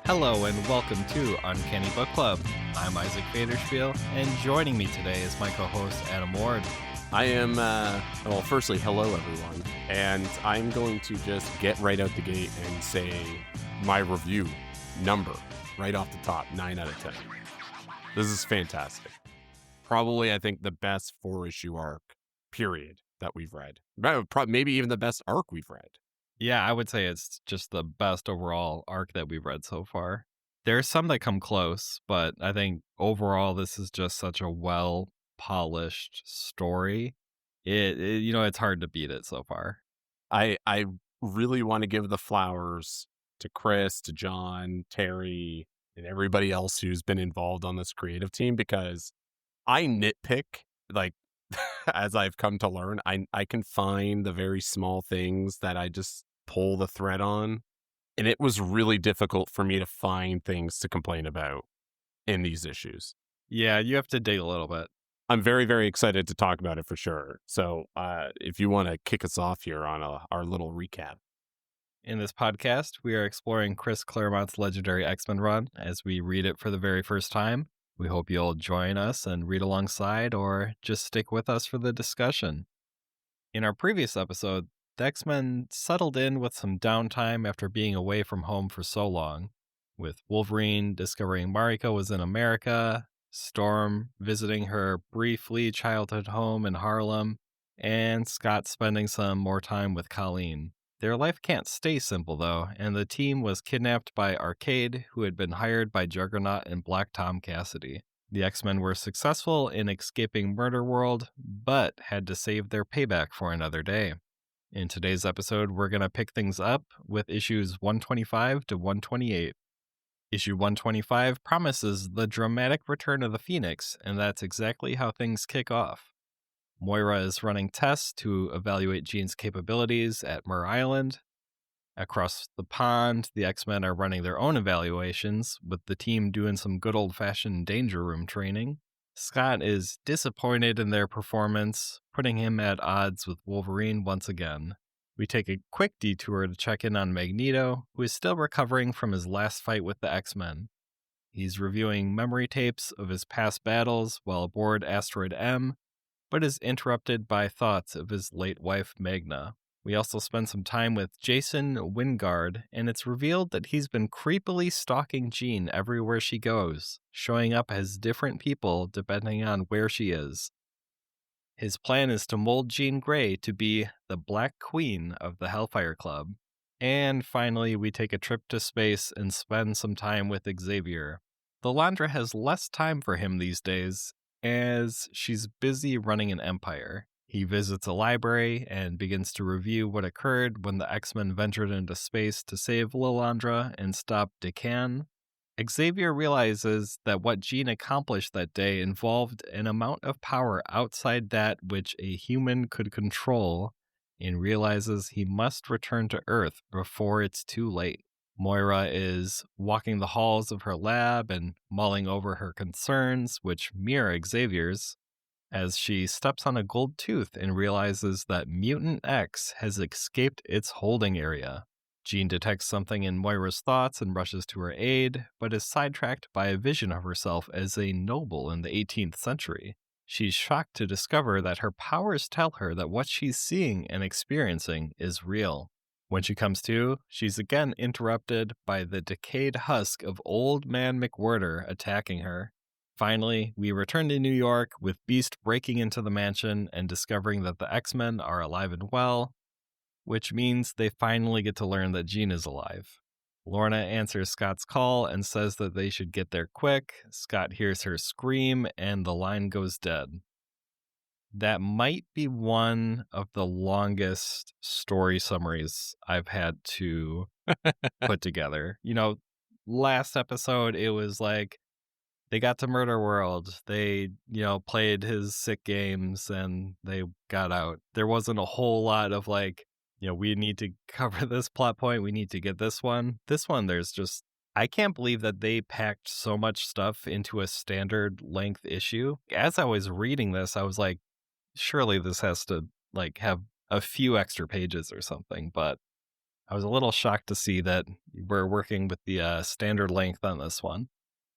Hello and welcome to Uncanny Book Club. I'm Isaac Vaderspiel, and joining me today is my co-host Adam Ward. I am, well, firstly, hello everyone, and I'm going to just get right out the gate and say my review number right off the top, 9 out of 10. This is fantastic. Probably, I think, the best 4-issue arc, period, that we've read. Maybe even the best arc we've read. Yeah, I would say it's just the best overall arc that we've read so far. There's some that come close, but I think overall this is just such a well-polished story. It's hard to beat it so far. I really want to give the flowers to Chris, to John, Terry, and everybody else who's been involved on this creative team, because I nitpick, like, as I've come to learn. I can find the very small things that I just pull the thread on, and it was really difficult for me to find things to complain about in these issues. Yeah, you have to dig a little bit. I'm very, very excited to talk about it for sure. So if you want to kick us off here on our little recap. In this podcast, we are exploring Chris Claremont's legendary X-Men run as we read it for the very first time. We hope you'll join us and read alongside, or just stick with us for the discussion. In our previous episode, the X-Men settled in with some downtime after being away from home for so long, with Wolverine discovering Mariko was in America, Storm visiting her briefly childhood home in Harlem, and Scott spending some more time with Colleen. Their life can't stay simple, though, and the team was kidnapped by Arcade, who had been hired by Juggernaut and Black Tom Cassidy. The X-Men were successful in escaping Murder World, but had to save their payback for another day. In today's episode, we're going to pick things up with issues 125 to 128. Issue 125 promises the dramatic return of the Phoenix, and that's exactly how things kick off. Moira is running tests to evaluate Jean's capabilities at Mur Island. Across the pond, the X-Men are running their own evaluations, with the team doing some good old-fashioned danger room training. Scott is disappointed in their performance, putting him at odds with Wolverine once again. We take a quick detour to check in on Magneto, who is still recovering from his last fight with the X-Men. He's reviewing memory tapes of his past battles while aboard Asteroid M, but is interrupted by thoughts of his late wife Magna. We also spend some time with Jason Wingard, and it's revealed that he's been creepily stalking Jean everywhere she goes, showing up as different people depending on where she is. His plan is to mold Jean Grey to be the Black Queen of the Hellfire Club. And finally, we take a trip to space and spend some time with Xavier. The Landra has less time for him these days, as she's busy running an empire. He visits a library and begins to review what occurred when the X-Men ventured into space to save Lilandra and stop Decan. Xavier realizes that what Jean accomplished that day involved an amount of power outside that which a human could control, and realizes he must return to Earth before it's too late. Moira is walking the halls of her lab and mulling over her concerns, which mirror Xavier's, as she steps on a gold tooth and realizes that Mutant X has escaped its holding area. Jean detects something in Moira's thoughts and rushes to her aid, but is sidetracked by a vision of herself as a noble in the 18th century. She's shocked to discover that her powers tell her that what she's seeing and experiencing is real. When she comes to, she's again interrupted by the decayed husk of Old Man McWhirter attacking her. Finally, we return to New York, with Beast breaking into the mansion and discovering that the X-Men are alive and well, which means they finally get to learn that Jean is alive. Lorna answers Scott's call and says that they should get there quick. Scott hears her scream, and the line goes dead. That might be one of the longest story summaries I've had to put together. Last episode, it was like, they got to Murder World. They, played his sick games and they got out. There wasn't a whole lot of we need to cover this plot point. We need to get this one. This one, I can't believe that they packed so much stuff into a standard length issue. As I was reading this, I was like, surely this has to have a few extra pages or something. But I was a little shocked to see that we're working with the standard length on this one.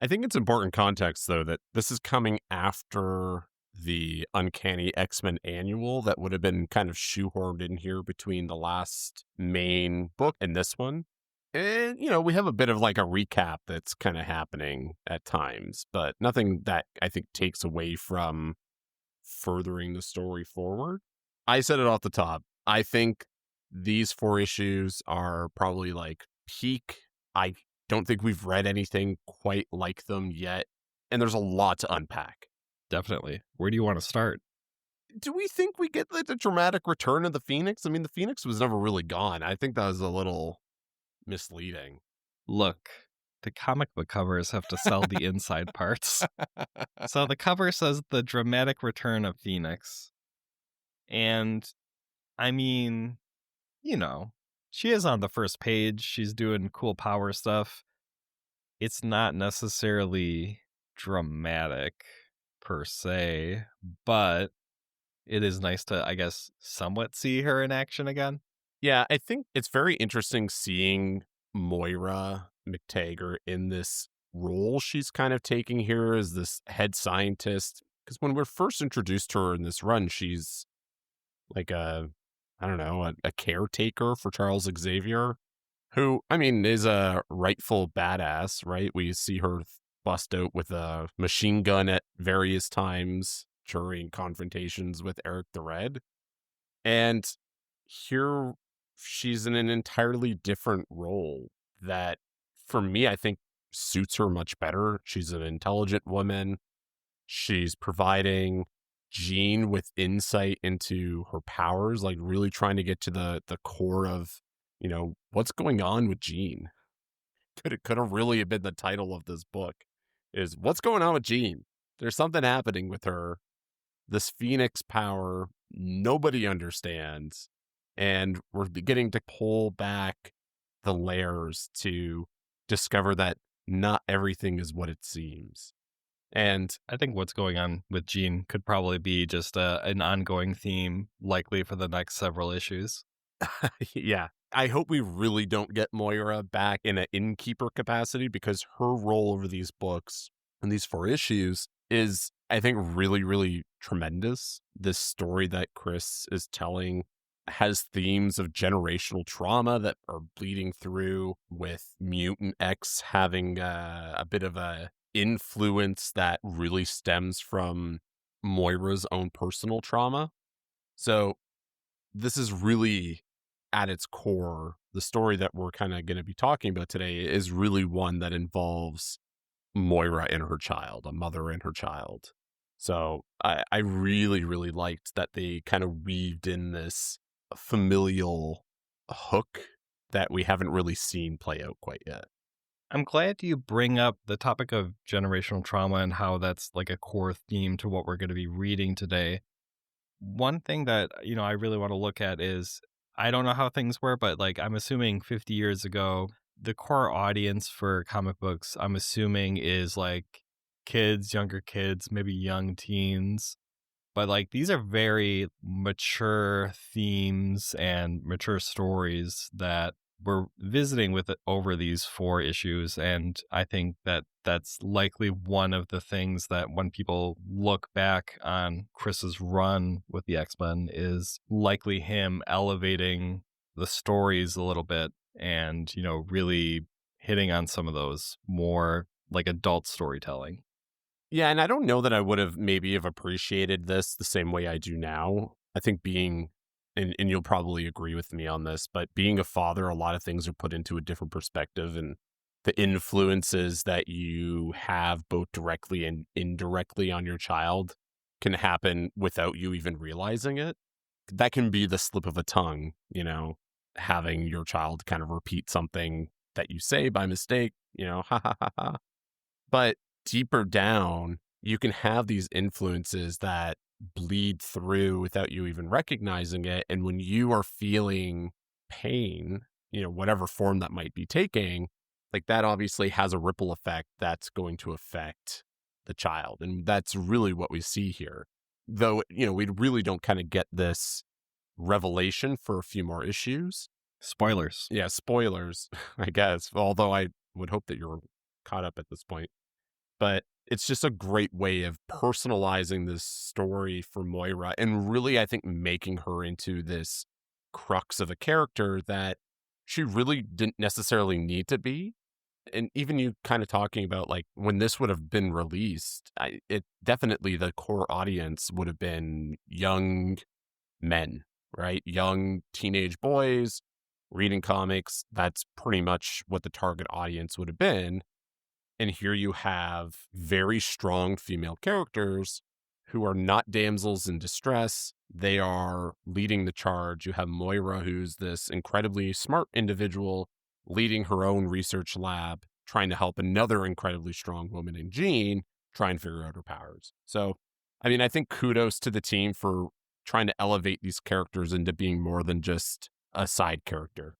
I think it's important context, though, that this is coming after the Uncanny X-Men annual that would have been kind of shoehorned in here between the last main book and this one. And, we have a bit of like a recap that's kind of happening at times, but nothing that I think takes away from furthering the story forward. I said it off the top. I think these 4 issues are probably like peak. I don't think we've read anything quite like them yet. And there's a lot to unpack. Definitely. Where do you want to start? Do we think we get the dramatic return of the Phoenix? I mean, the Phoenix was never really gone. I think that was a little misleading. Look, the comic book covers have to sell the inside parts. So the cover says the dramatic return of Phoenix. And I mean, she is on the first page. She's doing cool power stuff. It's not necessarily dramatic per se, but it is nice to, I guess, somewhat see her in action again. Yeah, I think it's very interesting seeing Moira McTaggart in this role she's kind of taking here as this head scientist. Because when we're first introduced to her in this run, she's like a caretaker for Charles Xavier, who, I mean, is a rightful badass, right? We see her bust out with a machine gun at various times during confrontations with Eric the Red. And here she's in an entirely different role that, for me, I think suits her much better. She's an intelligent woman. She's providing Jean with insight into her powers, like really trying to get to the core of, what's going on with Jean. Could have really been the title of this book, is what's going on with Jean. There's something happening with her. This Phoenix power nobody understands, and we're beginning to pull back the layers to discover that not everything is what it seems. And I think what's going on with Jean could probably be just an ongoing theme, likely for the next several issues. yeah, I hope we really don't get Moira back in an innkeeper capacity, because her role over these books and these 4 issues is, I think, really, really tremendous. This story that Chris is telling has themes of generational trauma that are bleeding through, with Mutant X having a bit of a influence that really stems from Moira's own personal trauma. So this is really, at its core, the story that we're kind of going to be talking about today is really one that involves Moira and her child, a mother and her child. So I really, really liked that they kind of weaved in this familial hook that we haven't really seen play out quite yet. I'm glad you bring up the topic of generational trauma and how that's like a core theme to what we're going to be reading today. One thing that, I really want to look at is, I don't know how things were, but like I'm assuming 50 years ago, the core audience for comic books, I'm assuming, is like kids, younger kids, maybe young teens. But like these are very mature themes and mature stories that we're visiting with it over these 4 issues. And I think that that's likely one of the things that when people look back on Chris's run with the X-Men is likely him elevating the stories a little bit and, really hitting on some of those more like adult storytelling. Yeah, and I don't know that I would have maybe have appreciated this the same way I do now. I think being, and you'll probably agree with me on this, but being a father, a lot of things are put into a different perspective, and the influences that you have both directly and indirectly on your child can happen without you even realizing it. That can be the slip of a tongue, having your child kind of repeat something that you say by mistake, ha ha ha ha. But deeper down, you can have these influences that bleed through without you even recognizing it. And when you are feeling pain, whatever form that might be taking, like that obviously has a ripple effect that's going to affect the child. And that's really what we see here. Though, we really don't kind of get this revelation for a few more issues. Spoilers. Yeah, spoilers, I guess. Although I would hope that you're caught up at this point. But it's just a great way of personalizing this story for Moira and really, I think, making her into this crux of a character that she really didn't necessarily need to be. And even you kind of talking about like when this would have been released, it definitely the core audience would have been young men, right? Young teenage boys reading comics. That's pretty much what the target audience would have been. And here you have very strong female characters who are not damsels in distress. They are leading the charge. You have Moira, who's this incredibly smart individual leading her own research lab, trying to help another incredibly strong woman in Jean try and figure out her powers. So, I mean, I think kudos to the team for trying to elevate these characters into being more than just a side character.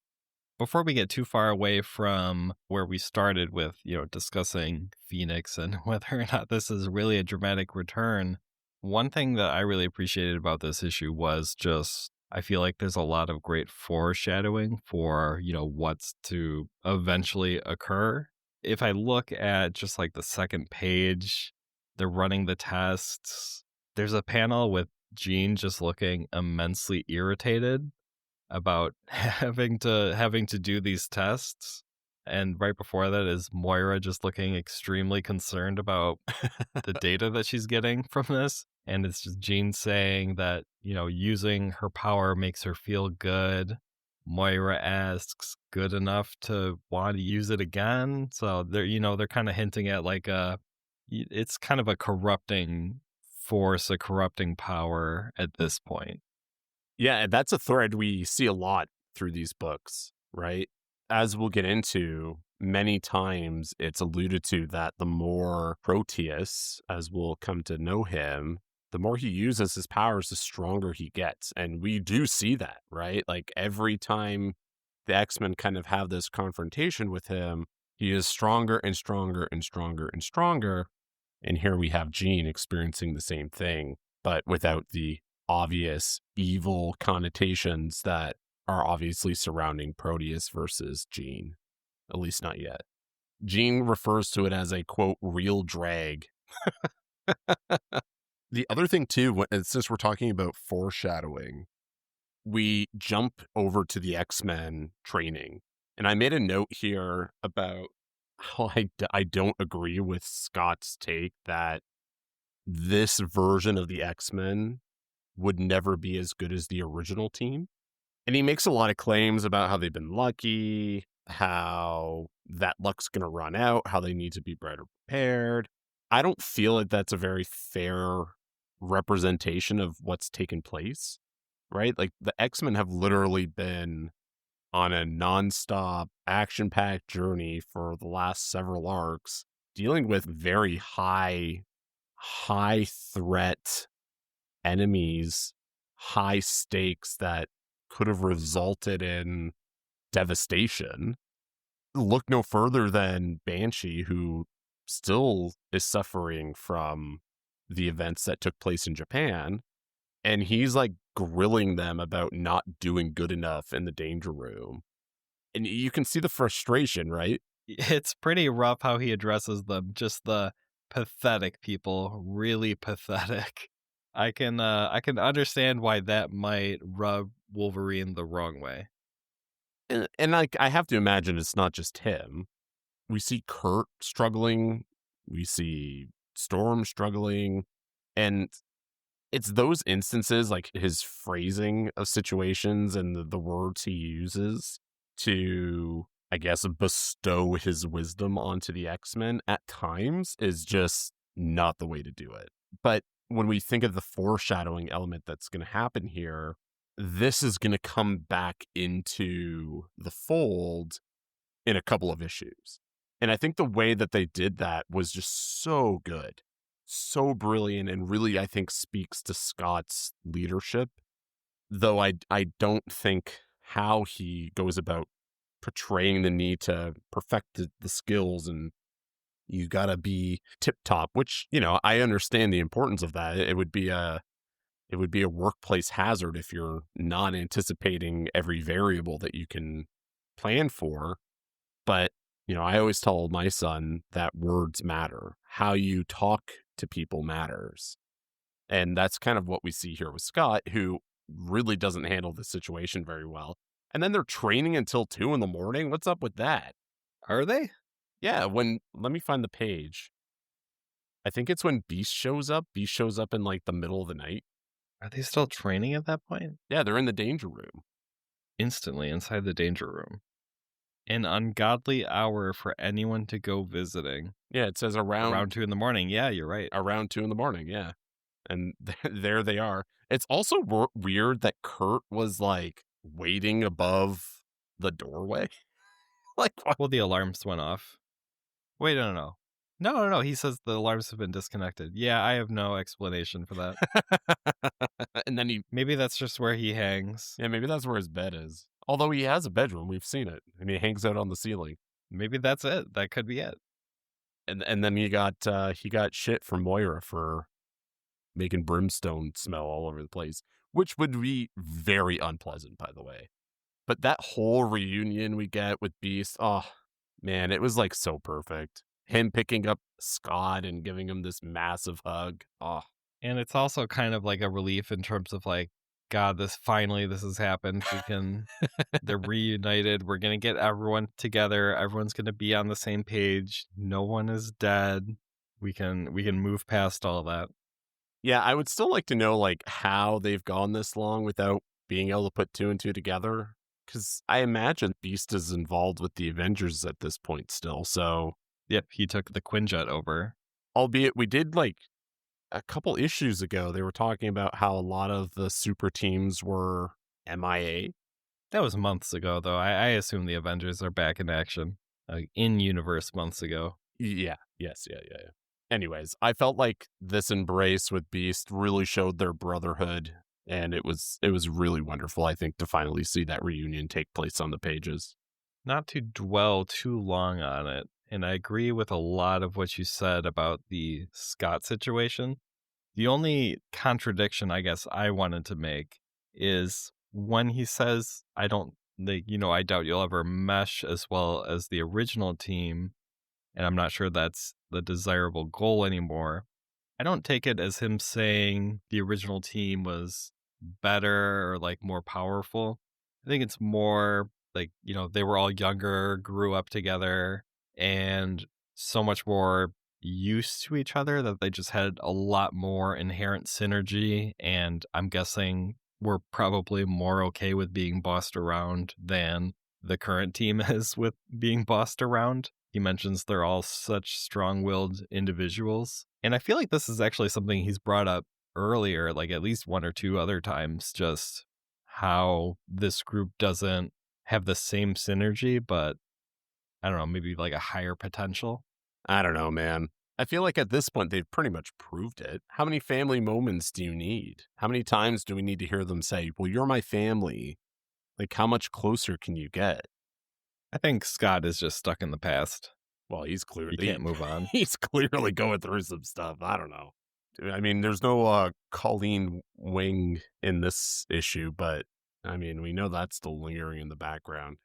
Before we get too far away from where we started with, discussing Phoenix and whether or not this is really a dramatic return, one thing that I really appreciated about this issue was just I feel like there's a lot of great foreshadowing for, what's to eventually occur. If I look at just like the second page, they're running the tests. There's a panel with Jean just looking immensely irritated about having to do these tests. And right before that is Moira just looking extremely concerned about the data that she's getting from this. And it's just Jean saying that, using her power makes her feel good. Moira asks, good enough to want to use it again? So they're kind of hinting at like it's kind of a corrupting force, a corrupting power at this point. Yeah, that's a thread we see a lot through these books, right? As we'll get into, many times it's alluded to that the more Proteus, as we'll come to know him, the more he uses his powers, the stronger he gets. And we do see that, right? Like every time the X-Men kind of have this confrontation with him, he is stronger and stronger and stronger and stronger. And here we have Jean experiencing the same thing, but without the obvious evil connotations that are obviously surrounding Proteus versus Jean, at least not yet. Jean refers to it as a, quote, real drag. The other thing, too, since we're talking about foreshadowing, we jump over to the X-Men training. And I made a note here about how I don't agree with Scott's take that this version of the X-Men would never be as good as the original team. And he makes a lot of claims about how they've been lucky, how that luck's going to run out, how they need to be better prepared. I don't feel like that's a very fair representation of what's taken place, right? Like the X-Men have literally been on a nonstop action-packed journey for the last several arcs, dealing with very high threat enemies, high stakes that could have resulted in devastation. Look no further than Banshee, who still is suffering from the events that took place in Japan. And he's like grilling them about not doing good enough in the danger room. And you can see the frustration, right? It's pretty rough how he addresses them. Just the pathetic people, really pathetic. I can understand why that might rub Wolverine the wrong way. And like I have to imagine it's not just him. We see Kurt struggling, we see Storm struggling, and it's those instances, like his phrasing of situations and the words he uses to, I guess, bestow his wisdom onto the X-Men at times is just not the way to do it. But when we think of the foreshadowing element that's going to happen here, this is going to come back into the fold in a couple of issues. And I think the way that they did that was just so good, so brilliant, and really, I think, speaks to Scott's leadership. Though I don't think how he goes about portraying the need to perfect the skills and you gotta be tip top, which, I understand the importance of that. It would be it would be a workplace hazard if you're not anticipating every variable that you can plan for. But, I always tell my son that words matter. How you talk to people matters. And that's kind of what we see here with Scott, who really doesn't handle the situation very well. And then they're training until 2 in the morning. What's up with that? Are they? Yeah, let me find the page. I think it's when Beast shows up. Beast shows up in like the middle of the night. Are they still training at that point? Yeah, they're in the danger room. Instantly inside the danger room. An ungodly hour for anyone to go visiting. Yeah, it says Around 2 in the morning. Yeah, you're right. around 2 in the morning. Yeah. And there they are. It's also weird that Kurt was like waiting above the doorway. Like, what? Well, the alarms went off. Wait, no. No. He says the alarms have been disconnected. Yeah, I have no explanation for that. And then Maybe that's just where he hangs. yeah, maybe that's where his bed is. Although he has a bedroom, we've seen it, and he hangs out on the ceiling. Maybe that's it. That could be it. And then he got shit from Moira for making brimstone smell all over the place, which would be very unpleasant, by the way. But that whole reunion we get with Beast, oh man, it was like so perfect. Him picking up Scott and giving him this massive hug. Oh, And it's also kind of like a relief in terms of like, God, this has happened. They're reunited. We're going to get everyone together. Everyone's going to be on the same page. No one is dead. We can move past all that. yeah, I would still like to know like how they've gone this long without being able to put 2 and 2 together. Because I imagine Beast is involved with the Avengers at this point still. So, Yep, he took the Quinjet over. albeit we did like a couple issues ago, they were talking about how a lot of the super teams were MIA. That was months ago, though. I assume the Avengers are back in action. In-universe months ago. Yeah. Yes. Yeah. Anyways, I felt like this embrace with Beast really showed their brotherhood, and it was really wonderful, I think, to finally see that reunion take place on the pages. Not to dwell too long on it, and I agree with a lot of what you said about the Scott situation. The only contradiction I guess I wanted to make is when he says, I doubt you'll ever mesh as well as the original team, and I'm not sure that's the desirable goal anymore. I don't take it as him saying the original team was better or like more powerful. I think it's more like, they were all younger, grew up together, and so much more used to each other that they just had a lot more inherent synergy. And I'm guessing we're probably more okay with being bossed around than the current team is with being bossed around. He mentions they're all such strong-willed individuals. And I feel like this is actually something he's brought up earlier, like at least 1 or 2 other times, just how this group doesn't have the same synergy, but I don't know, maybe like a higher potential. I don't know, man. I feel like at this point, they've pretty much proved it. How many family moments do you need? How many times do we need to hear them say, well, you're my family? Like, how much closer can you get? I think Scott is just stuck in the past. Well, he's clearly... He can't move on. He's clearly going through some stuff. I don't know. I mean, there's no Colleen Wing in this issue, but I mean, we know that's still lingering in the background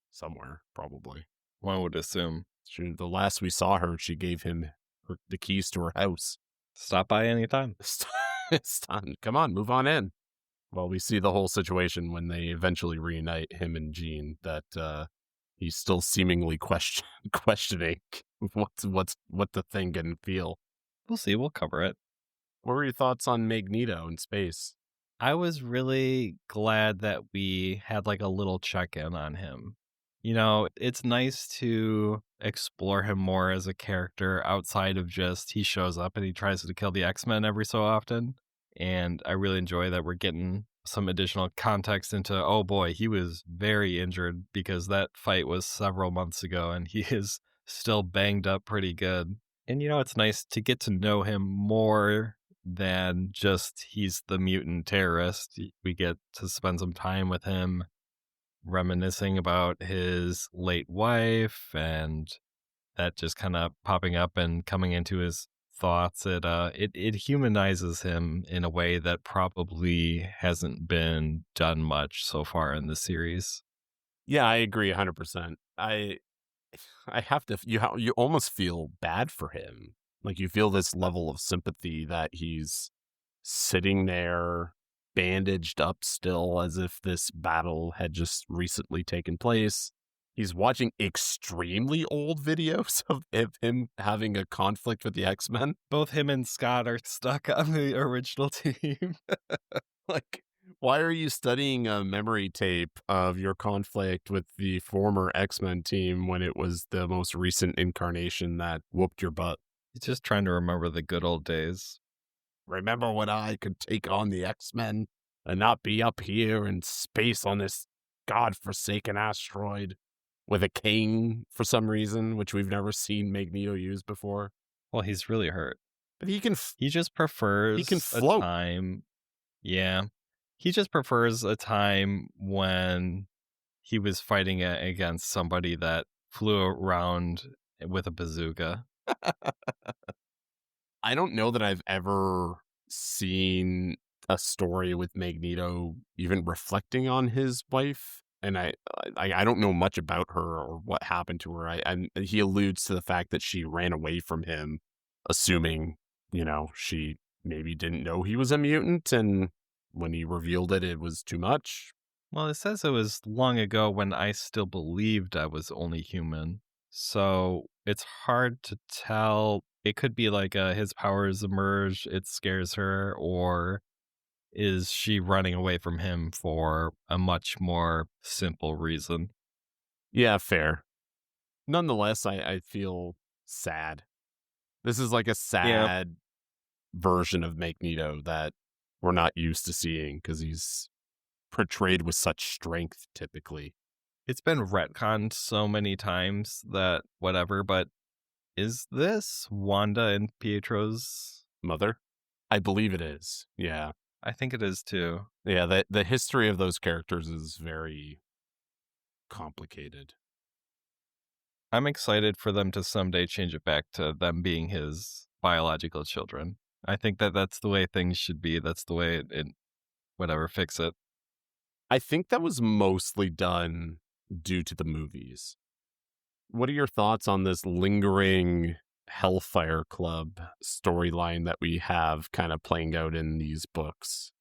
somewhere, probably. One would assume. The last we saw her, she gave him the keys to her house. Stop by anytime. Come on, move on in. Well, we see the whole situation when they eventually reunite, him and Jean, that he's still seemingly questioning what the thing can feel. We'll see. We'll cover it. What were your thoughts on Magneto in space? I was really glad that we had like a little check-in on him. It's nice to explore him more as a character outside of just he shows up and he tries to kill the X-Men every so often. And I really enjoy that we're getting some additional context into, oh boy, he was very injured because that fight was several months ago and he is still banged up pretty good. And it's nice to get to know him more than just he's the mutant terrorist. We get to spend some time with him reminiscing about his late wife and that just kind of popping up and coming into his thoughts. It humanizes him in a way that probably hasn't been done much so far in the series. Yeah, I agree 100%. I have to you almost feel bad for him. Like you feel this level of sympathy that he's sitting there bandaged up still as if this battle had just recently taken place. He's watching extremely old videos of him having a conflict with the X-Men. Both him and Scott are stuck on the original team. Like, why are you studying a memory tape of your conflict with the former X-Men team when it was the most recent incarnation that whooped your butt? He's just trying to remember the good old days. Remember when I could take on the X-Men and not be up here in space on this godforsaken asteroid with a cane for some reason, which we've never seen Magneto use before. Well, he's really hurt. But he can He just prefers a float. time. Yeah. He just prefers a time when he was fighting against somebody that flew around with a bazooka. I don't know that I've ever seen a story with Magneto even reflecting on his wife, and I don't know much about her or what happened to her. He alludes to the fact that she ran away from him, assuming she maybe didn't know he was a mutant, and when he revealed it, it was too much. Well, it says it was long ago when I still believed I was only human. So it's hard to tell. It could be like his powers emerge, it scares her, or is she running away from him for a much more simple reason? Yeah, fair. Nonetheless, I feel sad. This is like a Yeah, sad version of Magneto that we're not used to seeing because he's portrayed with such strength typically. it's been retconned so many times that whatever, but is this Wanda and Pietro's? Mother? I believe it is. Yeah. I think it is too. Yeah, the history of those characters is very complicated. I'm excited for them to someday change it back to them being his biological children. I think that that's the way things should be. That's the way it whatever, fix it. I think that was mostly done due to the movies. What are your thoughts on this lingering Hellfire Club storyline that we have kind of playing out in these books?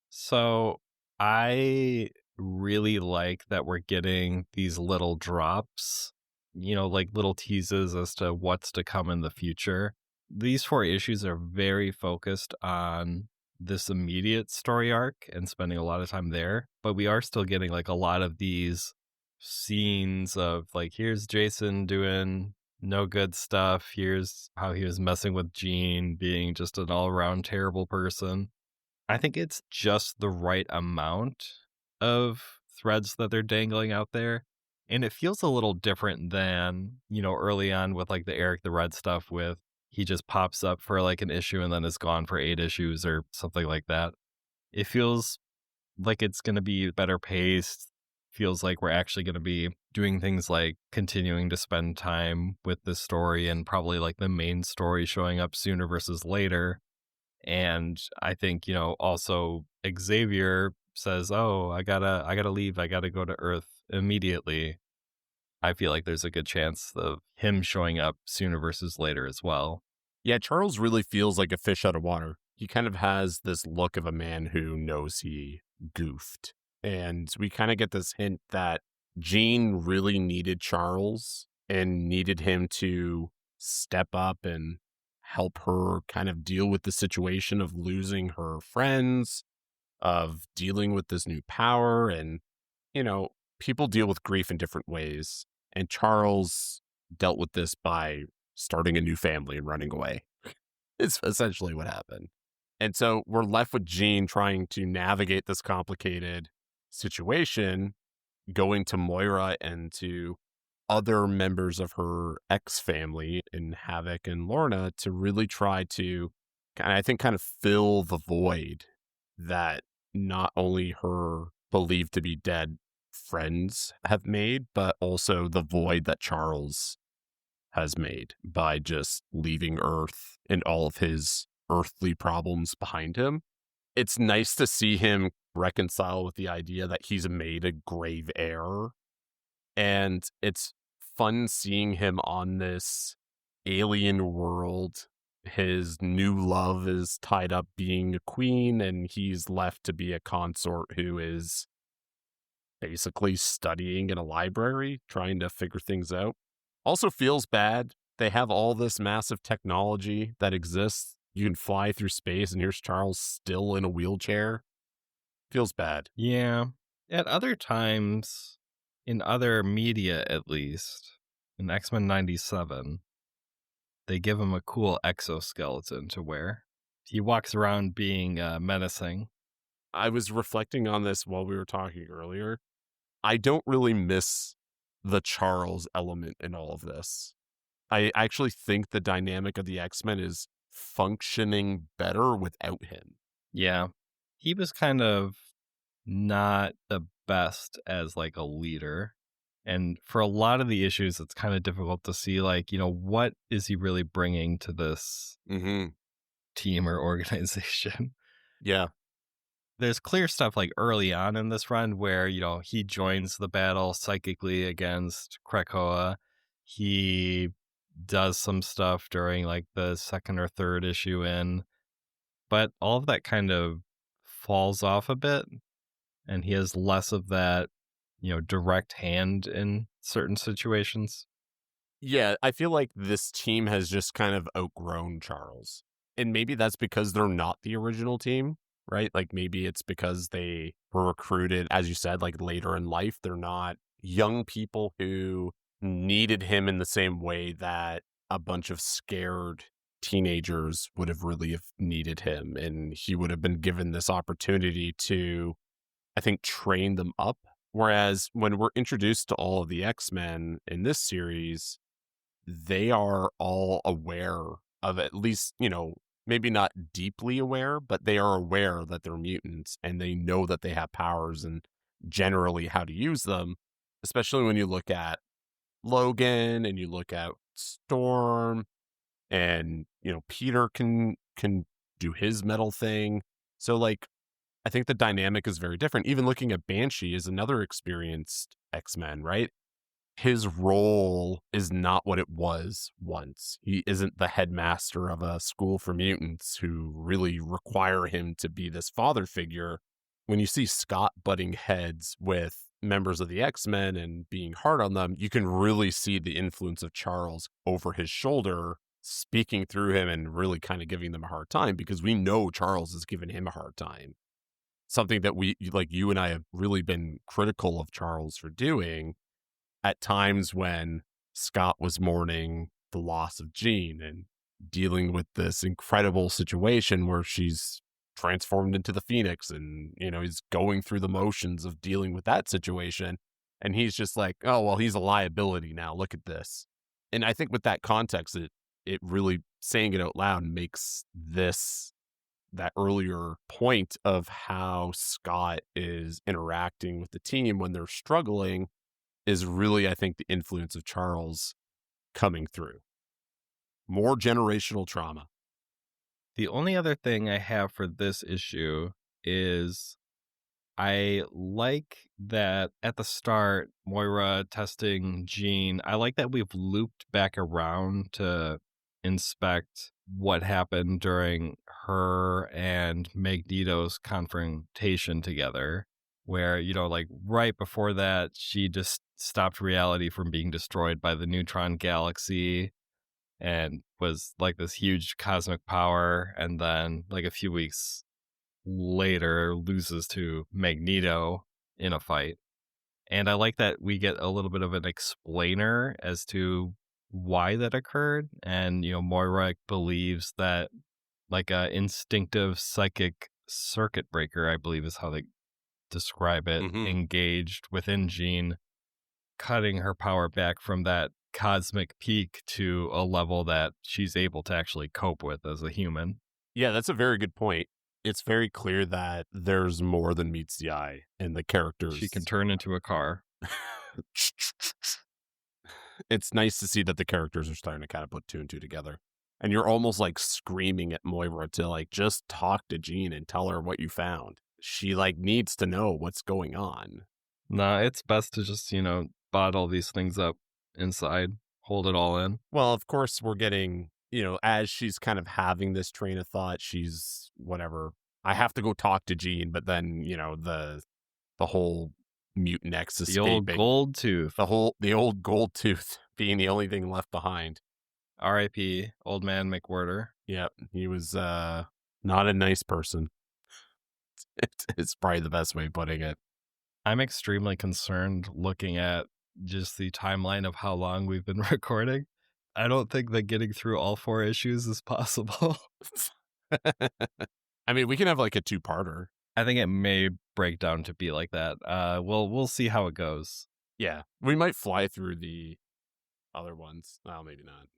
So I really like that we're getting these little drops, like little teases as to what's to come in the future. These 4 issues are very focused on this immediate story arc and spending a lot of time there, but we are still getting like a lot of these scenes of like, here's Jason doing no good stuff. Here's how he was messing with Jean, being just an all around terrible person. I think it's just the right amount of threads that they're dangling out there. And it feels a little different than, early on with like the Eric the Red stuff with he just pops up for like an issue and then is gone for 8 issues or something like that. It feels like it's going to be better paced. Feels like we're actually going to be doing things like continuing to spend time with this story and probably like the main story showing up sooner versus later. And I think, also Xavier says, "Oh, I gotta leave. I gotta go to Earth immediately." I feel like there's a good chance of him showing up sooner versus later as well. Yeah, Charles really feels like a fish out of water. He kind of has this look of a man who knows he goofed. And we kind of get this hint that Jean really needed Charles and needed him to step up and help her kind of deal with the situation of losing her friends, of dealing with this new power. And, people deal with grief in different ways. And Charles dealt with this by starting a new family and running away. It's essentially what happened. And so we're left with Jean trying to navigate this complicated situation, going to Moira and to other members of her ex family in Havoc and Lorna to really try to, I think, kind of fill the void that not only her believed to be dead friends have made, but also the void that Charles has made by just leaving Earth and all of his earthly problems behind him. It's nice to see him reconcile with the idea that he's made a grave error. And it's fun seeing him on this alien world. His new love is tied up being a queen, and he's left to be a consort who is basically studying in a library, trying to figure things out. Also feels bad. They have all this massive technology that exists. You can fly through space, and here's Charles still in a wheelchair. Feels bad. Yeah. At other times, in other media at least, in X-Men 97, they give him a cool exoskeleton to wear. He walks around being menacing. I was reflecting on this while we were talking earlier. I don't really miss the Charles element in all of this. I actually think the dynamic of the X-Men is functioning better without him. Yeah. He was kind of not the best as like a leader. And for a lot of the issues, it's kind of difficult to see, like, what is he really bringing to this Mm-hmm. team or organization? Yeah. There's clear stuff like early on in this run where, he joins the battle psychically against Krakoa. He does some stuff during like the second or third issue in, but all of that kind of falls off a bit, and he has less of that, direct hand in certain situations. Yeah, I feel like this team has just kind of outgrown Charles. And maybe that's because they're not the original team, right? Like maybe it's because they were recruited, as you said, like later in life. They're not young people who needed him in the same way that a bunch of scared teenagers would have really have needed him. And he would have been given this opportunity to, I think, train them up. Whereas when we're introduced to all of the X-Men in this series, they are all aware of, at least, maybe not deeply aware, but they are aware that they're mutants and they know that they have powers and generally how to use them, especially when you look at Logan and you look at Storm and, Peter can do his metal thing. So like I think the dynamic is very different. Even looking at Banshee is another experienced X-Men, right? His role is not what it was once. He isn't the headmaster of a school for mutants who really require him to be this father figure. When you see Scott butting heads with members of the X-Men and being hard on them, you can really see the influence of Charles over his shoulder, speaking through him and really kind of giving them a hard time, because we know Charles has given him a hard time. Something that you and I have really been critical of Charles for doing at times when Scott was mourning the loss of Jean and dealing with this incredible situation where she's transformed into the Phoenix, and, he's going through the motions of dealing with that situation. And he's just like, oh, well, he's a liability now. Look at this. And I think with that context, it really, saying it out loud, makes that earlier point of how Scott is interacting with the team when they're struggling is really, I think, the influence of Charles coming through. More generational trauma. The only other thing I have for this issue is I like that at the start, Moira testing Jean, I like that we've looped back around to inspect what happened during her and Magneto's confrontation together, where, like right before that, she just stopped reality from being destroyed by the neutron galaxy and was like this huge cosmic power. And then, like a few weeks later, loses to Magneto in a fight. And I like that we get a little bit of an explainer as to why that occurred. And, Moira believes that like a instinctive psychic circuit breaker, I believe is how they describe it, engaged within Jean, cutting her power back from that cosmic peak to a level that she's able to actually cope with as a human. Yeah, that's a very good point. It's very clear that there's more than meets the eye in the characters. She can turn into a car. it's nice to see that the characters are starting to kind of put two and two together. And you're almost like screaming at Moira to like just talk to Jean and tell her what you found. She like needs to know what's going on. No, it's best to just, bottle these things up inside, hold it all in. Well, of course, we're getting, as she's kind of having this train of thought, she's whatever. I have to go talk to Jean, but then, the whole mutant X The old escaping, gold tooth. the old gold tooth being the only thing left behind. R.I.P. Old Man McWhirter. Yep, he was not a nice person. It's probably the best way of putting it. I'm extremely concerned looking at just the timeline of how long we've been recording. I don't think that getting through all 4 issues is possible. I mean, we can have like a 2-parter. I think it may break down to be like that. We'll see how it goes. Yeah, we might fly through the other ones. Well, maybe not.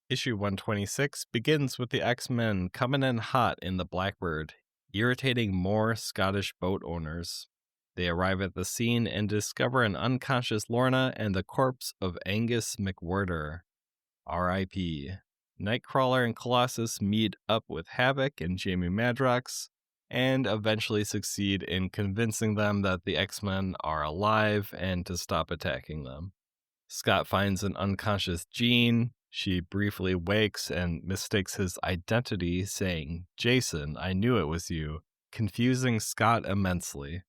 Issue 126 begins with the X-Men coming in hot in the Blackbird, irritating more Scottish boat owners. They arrive at the scene and discover an unconscious Lorna and the corpse of Angus McWhirter. R.I.P. Nightcrawler and Colossus meet up with Havoc and Jamie Madrox, and eventually succeed in convincing them that the X-Men are alive and to stop attacking them. Scott finds an unconscious Jean. She briefly wakes and mistakes his identity, saying, "Jason, I knew it was you," confusing Scott immensely.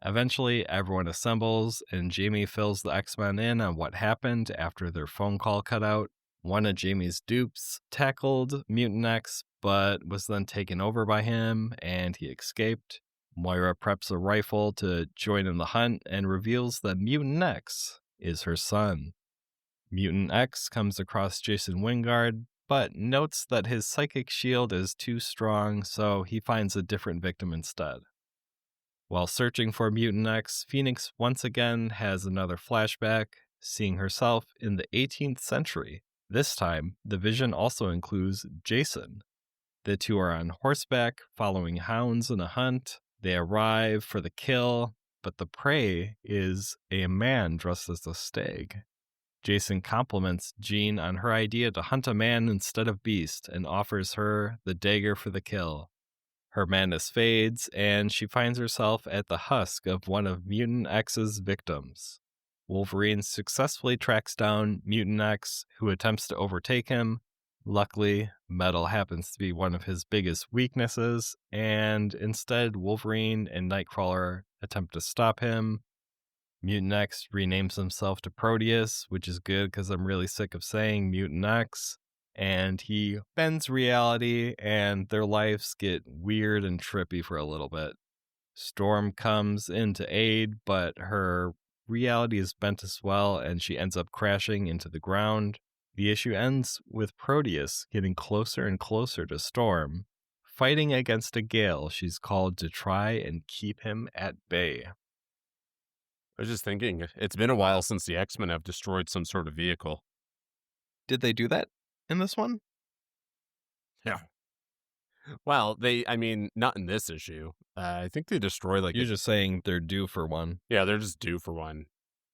Eventually, everyone assembles, and Jamie fills the X-Men in on what happened after their phone call cut out. One of Jamie's dupes tackled Mutant X, but was then taken over by him, and he escaped. Moira preps a rifle to join in the hunt and reveals that Mutant X is her son. Mutant X comes across Jason Wingard, but notes that his psychic shield is too strong, so he finds a different victim instead. While searching for Mutant X, Phoenix once again has another flashback, seeing herself in the 18th century. This time, the vision also includes Jason. The two are on horseback, following hounds in a hunt. They arrive for the kill, but the prey is a man dressed as a stag. Jason compliments Jean on her idea to hunt a man instead of beast and offers her the dagger for the kill. Her madness fades, and she finds herself at the husk of one of Mutant X's victims. Wolverine successfully tracks down Mutant X, who attempts to overtake him. Luckily, metal happens to be one of his biggest weaknesses, and instead Wolverine and Nightcrawler attempt to stop him. Mutant X renames himself to Proteus, which is good because I'm really sick of saying Mutant X. And he bends reality, and their lives get weird and trippy for a little bit. Storm comes in to aid, but her reality is bent as well, and she ends up crashing into the ground. The issue ends with Proteus getting closer and closer to Storm, fighting against a gale she's called to try and keep him at bay. I was just thinking, it's been a while since the X-Men have destroyed some sort of vehicle. Did they do that in this one? Yeah. Well, not in this issue. I think they destroy You're just saying they're due for one. Yeah, they're just due for one.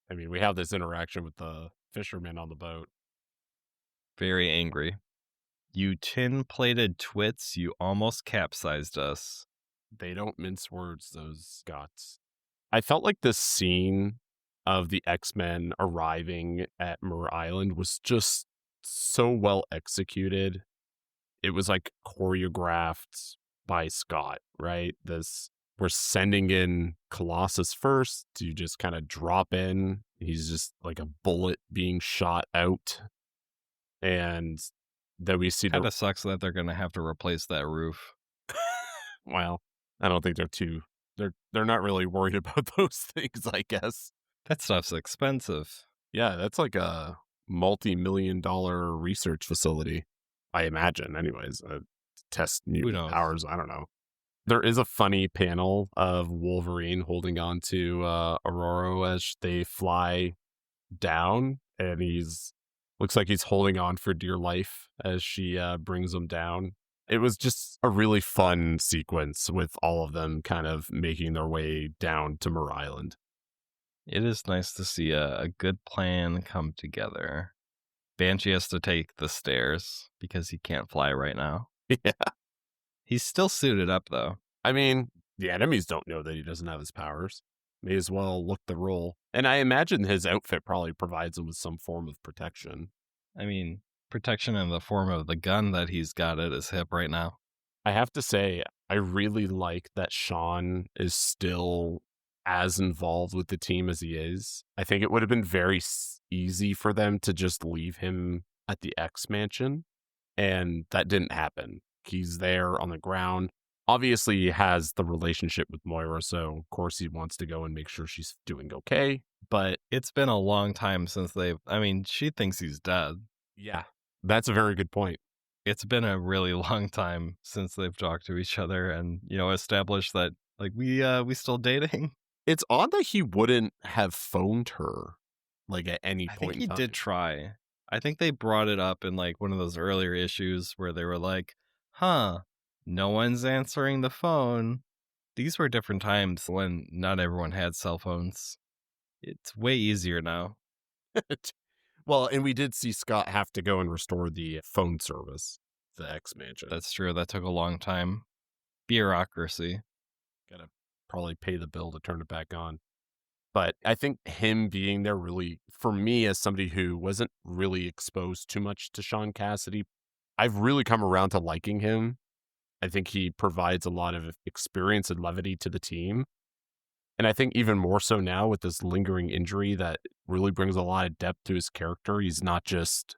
I mean, we have this interaction with the fisherman on the boat. Very angry. "You tin-plated twits, you almost capsized us." They don't mince words, those Scots. I felt like the scene of the X-Men arriving at Mur Island was just so well executed. It was like choreographed by Scott, right? We're sending in Colossus first to just kind of drop in. He's just like a bullet being shot out. And then we see Kind of sucks that they're going to have to replace that roof. Well, I don't think they're not really worried about those things, I guess. That stuff's expensive. Yeah, that's like a multi-million-dollar research facility, I imagine, anyways. Test mutant powers, I don't know. There is a funny panel of Wolverine holding on to Aurora as they fly down, and looks like he's holding on for dear life as she brings him down. It was just a really fun sequence with all of them kind of making their way down to Mur Island. It is nice to see a good plan come together. Banshee has to take the stairs because he can't fly right now. Yeah. He's still suited up, though. I mean, the enemies don't know that he doesn't have his powers. May as well look the role. And I imagine his outfit probably provides him with some form of protection. I mean, protection in the form of the gun that he's got at his hip right now. I have to say, I really like that Sean is still as involved with the team as he is. I think it would have been very easy for them to just leave him at the X Mansion, and that didn't happen. He's there on the ground. Obviously, he has the relationship with Moira, so of course he wants to go and make sure she's doing okay. But It's been a long time since she thinks he's dead. yeah, that's a very good point. It's been a really long time since they've talked to each other and, established that, like, we still dating. It's odd that he wouldn't have phoned her, like, at any I think point in he time. did try. I think they brought it up in, like, one of those earlier issues where they were like, huh, no one's answering the phone. These were different times when not everyone had cell phones. It's way easier now. Well, and we did see Scott have to go and restore the phone service, the X Mansion. That's true. That took a long time. Bureaucracy. Gotta probably pay the bill to turn it back on. But I think him being there really, for me, as somebody who wasn't really exposed too much to Sean Cassidy, I've really come around to liking him. I think he provides a lot of experience and levity to the team. And I think even more so now with this lingering injury that really brings a lot of depth to his character. He's not just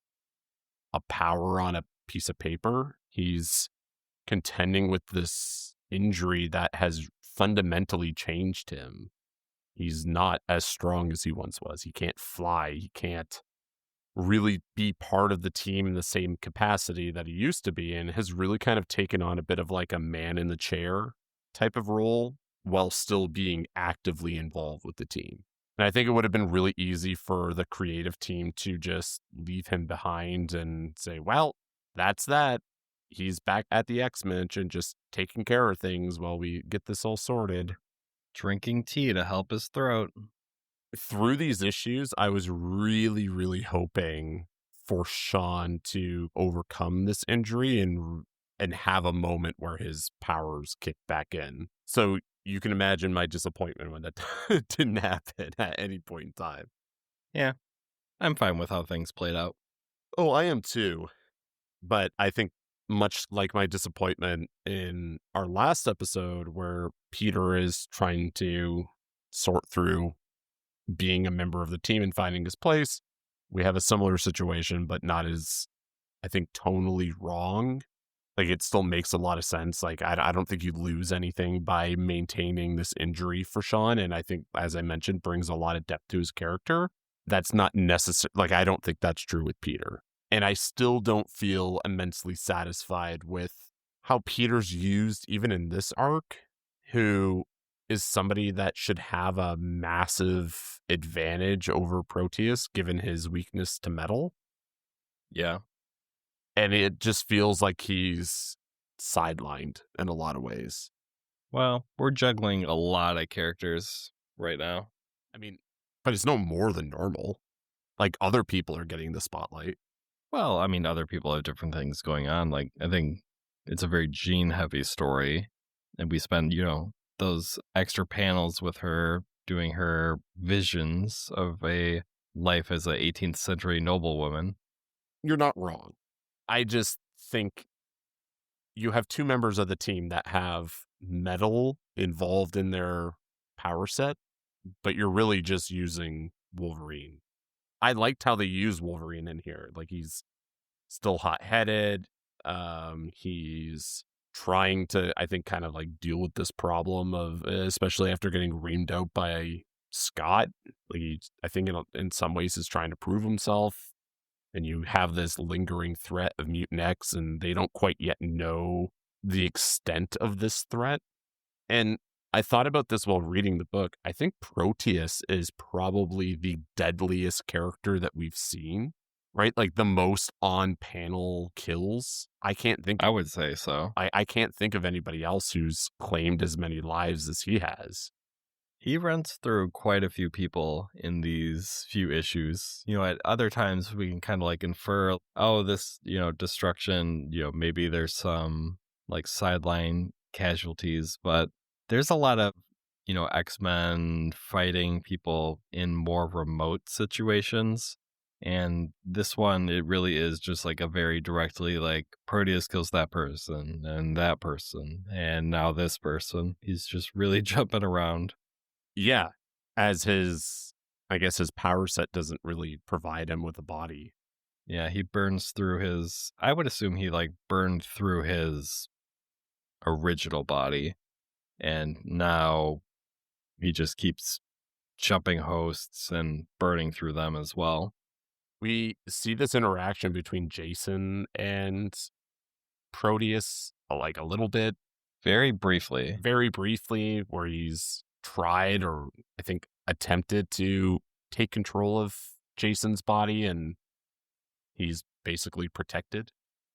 a power on a piece of paper. He's contending with this injury that has fundamentally changed him. He's not as strong as he once was. He can't fly. He can't really be part of the team in the same capacity that he used to be in, has really kind of taken on a bit of like a man in the chair type of role while still being actively involved with the team. And I think it would have been really easy for the creative team to just leave him behind and say, well, that's that. He's back at the X Mansion just taking care of things while we get this all sorted. Drinking tea to help his throat. Through these issues, I was really, really hoping for Sean to overcome this injury and have a moment where his powers kick back in. So you can imagine my disappointment when that didn't happen at any point in time. Yeah, I'm fine with how things played out. Oh, I am too. But I think much like my disappointment in our last episode where Peter is trying to sort through being a member of the team and finding his place, we have a similar situation, but not as, I think, tonally wrong. Like, it still makes a lot of sense. Like, I don't think you lose anything by maintaining this injury for Sean. And I think, as I mentioned, brings a lot of depth to his character. That's not necessary. Like, I don't think that's true with Peter. And I still don't feel immensely satisfied with how Peter's used, even in this arc, who is somebody that should have a massive advantage over Proteus, given his weakness to metal. Yeah. And it just feels like he's sidelined in a lot of ways. Well, we're juggling a lot of characters right now. I mean, but it's no more than normal. Like, other people are getting the spotlight. Well, I mean, other people have different things going on. Like, I think it's a very Jean-heavy story. And we spend, those extra panels with her doing her visions of a life as a 18th century noblewoman. You're not wrong. I just think you have two members of the team that have metal involved in their power set, but you're really just using Wolverine. I liked how they use Wolverine in here. Like, he's still hot-headed. He's trying to, I think, kind of like deal with this problem of, especially after getting reamed out by Scott. Like, I think in some ways is trying to prove himself. And you have this lingering threat of Mutant X, and they don't quite yet know the extent of this threat. And I thought about this while reading the book. I think Proteus is probably the deadliest character that we've seen, right? Like, the most on-panel kills. I would say so. I can't think of anybody else who's claimed as many lives as he has. He runs through quite a few people in these few issues. At other times we can kind of like infer, oh, this, destruction, maybe there's some like sideline casualties, but there's a lot of, X-Men fighting people in more remote situations. And this one, it really is just like a very directly like Proteus kills that person and that person and now this person. He's just really jumping around. Yeah, as I guess his power set doesn't really provide him with a body. Yeah, he burns through I would assume he like burned through his original body and now he just keeps jumping hosts and burning through them as well. We see this interaction between Jason and Proteus like a little bit, Very briefly. very briefly, where he's tried or I think attempted to take control of Jason's body, and he's basically protected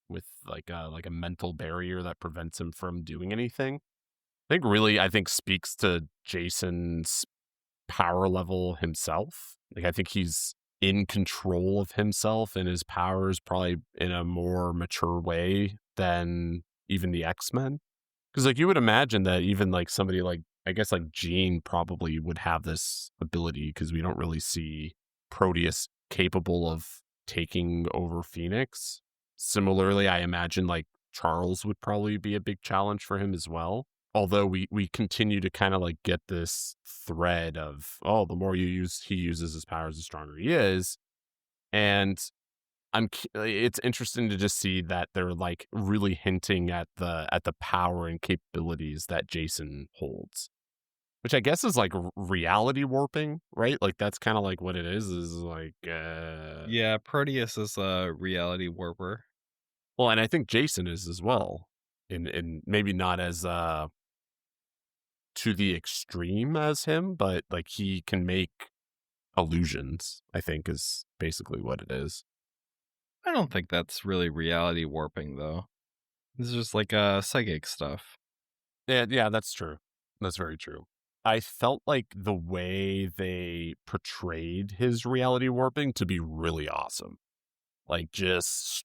with like a mental barrier that prevents him from doing anything. I think speaks to Jason's power level himself. Like I think he's in control of himself and his powers probably in a more mature way than even the X-Men. Because like you would imagine that even like somebody like I guess like Jean probably would have this ability because we don't really see Proteus capable of taking over Phoenix. Similarly, I imagine like Charles would probably be a big challenge for him as well. Although we continue to kind of like get this thread of, oh, the more he uses his powers, the stronger he is. And it's interesting to just see that they're like really hinting at the power and capabilities that Jason holds, which I guess is like reality warping, right? Like that's kind of like what it is like Yeah, Proteus is a reality warper. well, and I think Jason is as well. In maybe not as to the extreme as him, but like he can make illusions, I think is basically what it is. I don't think that's really reality warping though. This is just like psychic stuff. Yeah, that's true. That's very true. I felt like the way they portrayed his reality warping to be really awesome. Like just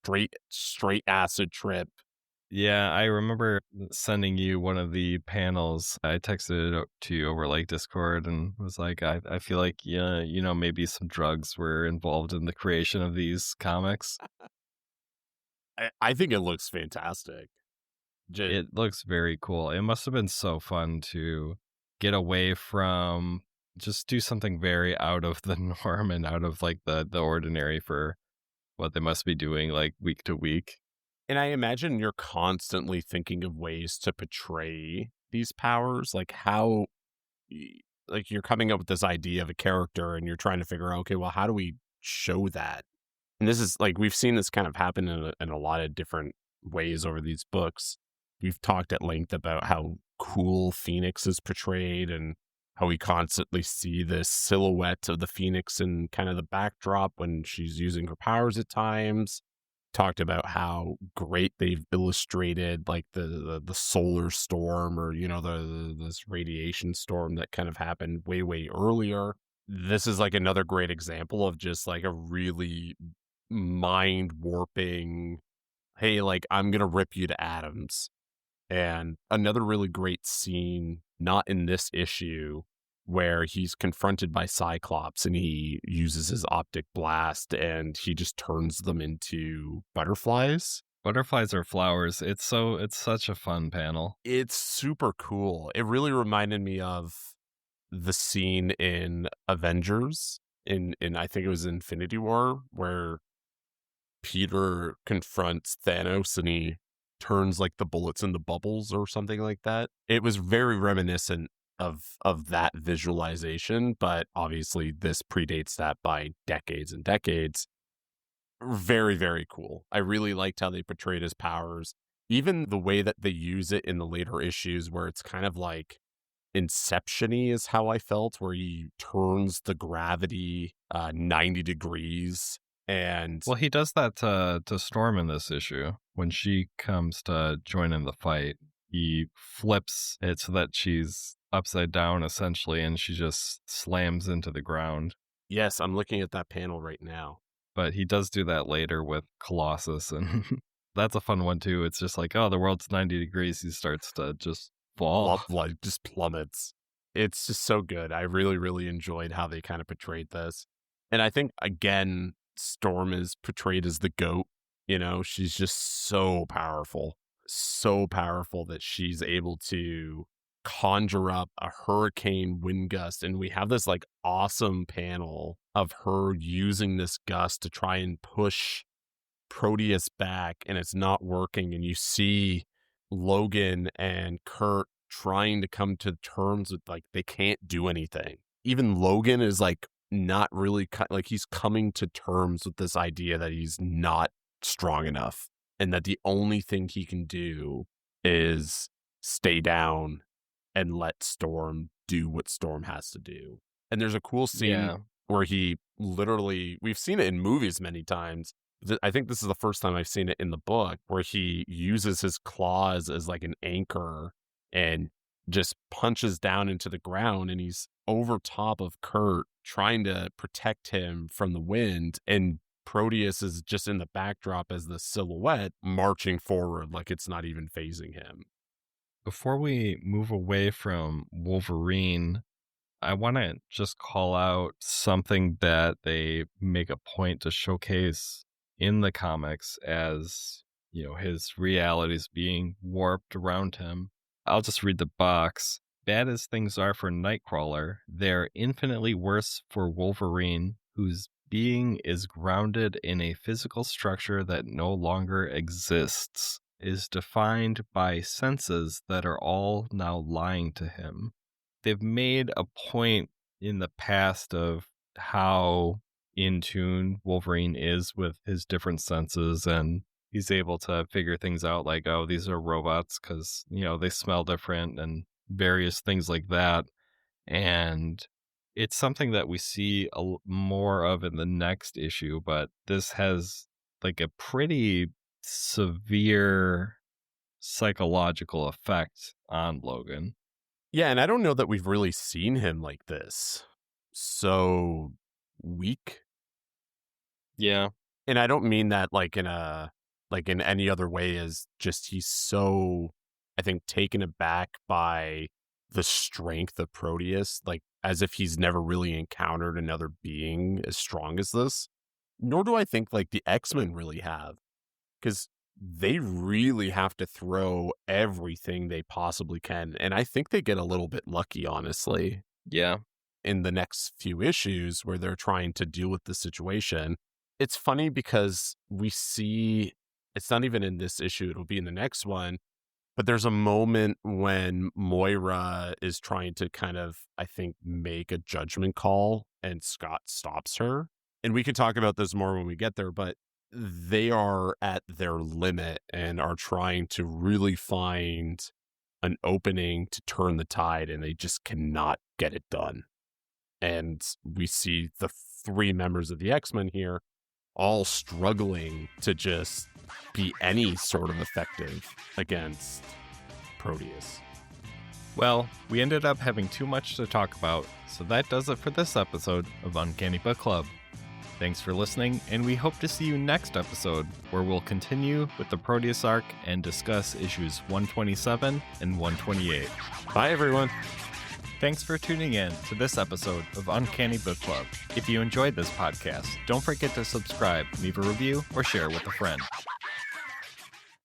straight acid trip. Yeah, I remember sending you one of the panels. I texted it to you over like Discord and was like, I feel like, yeah, maybe some drugs were involved in the creation of these comics. I think it looks fantastic. It looks very cool. It must have been so fun to get away from just do something very out of the norm and out of like the ordinary for what they must be doing like week to week. And I imagine you're constantly thinking of ways to portray these powers, like like you're coming up with this idea of a character and you're trying to figure out, okay, well, how do we show that? And this is like, we've seen this kind of happen in a lot of different ways over these books. We've talked at length about how cool Phoenix is portrayed and how we constantly see this silhouette of the Phoenix in kind of the backdrop when she's using her powers at times. Talked about how great they've illustrated like the solar storm or this radiation storm that kind of happened way earlier. This is like another great example of just like a really mind warping, hey, like I'm gonna rip you to atoms. And another really great scene, not in this issue, where he's confronted by Cyclops and he uses his optic blast and he just turns them into butterflies. Butterflies are flowers. It's such a fun panel. It's super cool. It really reminded me of the scene in Avengers in I think it was Infinity War where Peter confronts Thanos and he turns like the bullets into bubbles or something like that. It was very reminiscent of that visualization, but obviously this predates that by decades and decades. Very, very cool. I really liked how they portrayed his powers. Even the way that they use it in the later issues where it's kind of like Inception-y is how I felt, where he turns the gravity 90 degrees. And Well, he does that to Storm in this issue when she comes to join in the fight. he flips it so that she's upside down essentially, and she just slams into the ground. Yes, I'm looking at that panel right now. But he does do that later with Colossus, and that's a fun one too. It's just like, oh, the world's 90 degrees. He starts to just fall. Like just plummets. It's just so good. I really, really enjoyed how they kind of portrayed this. And I think, again, Storm is portrayed as the GOAT. You know, she's just so powerful that she's able to conjure up a hurricane wind gust. And we have this like awesome panel of her using this gust to try and push Proteus back, and it's not working. And you see Logan and Kurt trying to come to terms with like they can't do anything. Even Logan is like not really like he's coming to terms with this idea that he's not strong enough and that the only thing he can do is stay down and let Storm do what Storm has to do. And there's a cool scene where he literally, we've seen it in movies many times. I think this is the first time I've seen it in the book, where he uses his claws as like an anchor and just punches down into the ground, and he's over top of Kurt trying to protect him from the wind, and Proteus is just in the backdrop as the silhouette marching forward like it's not even phasing him. Before we move away from Wolverine, I want to just call out something that they make a point to showcase in the comics as, you know, his reality is being warped around him. I'll just read the box. Bad as things are for Nightcrawler, they're infinitely worse for Wolverine, whose being is grounded in a physical structure that no longer exists, is defined by senses that are all now lying to him. They've made a point in the past of how in tune Wolverine is with his different senses, and he's able to figure things out like, oh, these are robots because, you know, they smell different and various things like that. And it's something that we see more of in the next issue, but this has like a pretty severe psychological effect on Logan. Yeah, and I don't know that we've really seen him like this. So weak. Yeah. And I don't mean that like in any other way, as just he's so, I think, taken aback by the strength of Proteus, like as if he's never really encountered another being as strong as this. Nor do I think like the X-Men really have, because they really have to throw everything they possibly can. And I think they get a little bit lucky, honestly. Yeah. In the next few issues where they're trying to deal with the situation. It's funny because we see, it's not even in this issue, it'll be in the next one, but there's a moment when Moira is trying to kind of, I think, make a judgment call, and Scott stops her. And we can talk about this more when we get there, but they are at their limit and are trying to really find an opening to turn the tide, and they just cannot get it done. And we see the three members of the X-Men here all struggling to just be any sort of effective against Proteus. Well, we ended up having too much to talk about, so that does it for this episode of Uncanny Book Club. Thanks for listening, and we hope to see you next episode, where we'll continue with the Proteus arc and discuss issues 127 and 128. Bye, everyone. Thanks for tuning in to this episode of Uncanny Book Club. If you enjoyed this podcast, don't forget to subscribe, leave a review, or share with a friend.